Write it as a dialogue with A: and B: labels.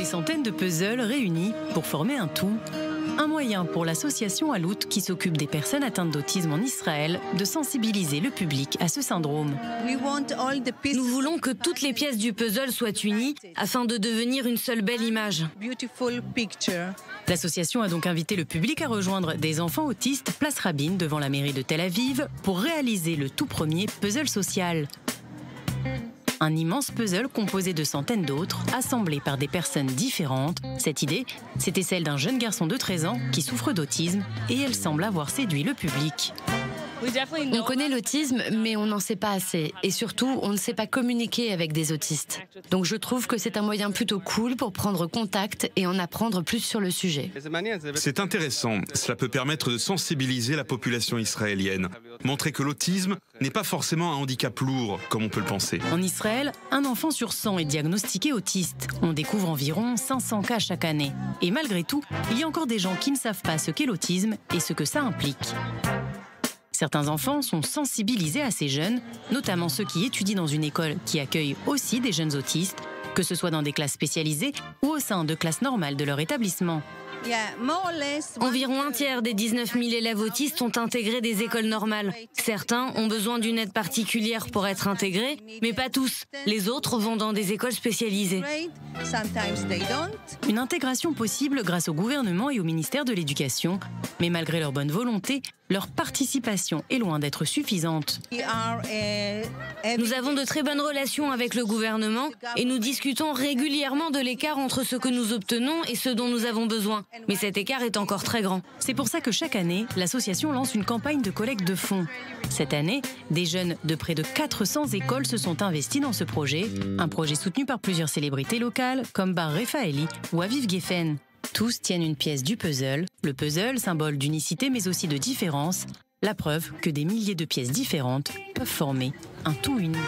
A: des centaines de puzzles réunis pour former un tout. Un moyen pour l'association Alout, qui s'occupe des personnes atteintes d'autisme en Israël, de sensibiliser le public à ce syndrome.
B: Nous voulons que toutes les pièces du puzzle soient unies afin de devenir une seule belle image.
A: L'association a donc invité le public à rejoindre des enfants autistes place Rabin devant la mairie de Tel Aviv pour réaliser le tout premier puzzle social. Un immense puzzle composé de centaines d'autres, assemblés par des personnes différentes. Cette idée, c'était celle d'un jeune garçon de 13 ans qui souffre d'autisme et elle semble avoir séduit le public.
B: On connaît l'autisme, mais on n'en sait pas assez. Et surtout, on ne sait pas communiquer avec des autistes. Donc je trouve que c'est un moyen plutôt cool pour prendre contact et en apprendre plus sur le sujet.
C: C'est intéressant. Cela peut permettre de sensibiliser la population israélienne. Montrer que l'autisme n'est pas forcément un handicap lourd, comme on peut le penser.
A: En Israël, un enfant sur 100 est diagnostiqué autiste. On découvre environ 500 cas chaque année. Et malgré tout, il y a encore des gens qui ne savent pas ce qu'est l'autisme et ce que ça implique. Certains enfants sont sensibilisés à ces jeunes, notamment ceux qui étudient dans une école qui accueille aussi des jeunes autistes, que ce soit dans des classes spécialisées ou au sein de classes normales de leur établissement.
B: Environ un tiers des 19 000 élèves autistes ont intégré des écoles normales. Certains ont besoin d'une aide particulière pour être intégrés, mais pas tous. Les autres vont dans des écoles spécialisées.
A: Une intégration possible grâce au gouvernement et au ministère de l'Éducation, mais malgré leur bonne volonté, leur participation est loin d'être suffisante.
B: Nous avons de très bonnes relations avec le gouvernement et nous discutons régulièrement de l'écart entre ce que nous obtenons et ce dont nous avons besoin. Mais cet écart est encore très grand.
A: C'est pour ça que chaque année, l'association lance une campagne de collecte de fonds. Cette année, des jeunes de près de 400 écoles se sont investis dans ce projet, un projet soutenu par plusieurs célébrités locales comme Bar Refaeli ou Aviv Geffen. Tous tiennent une pièce du puzzle, le puzzle, symbole d'unicité mais aussi de différence, la preuve que des milliers de pièces différentes peuvent former un tout uni.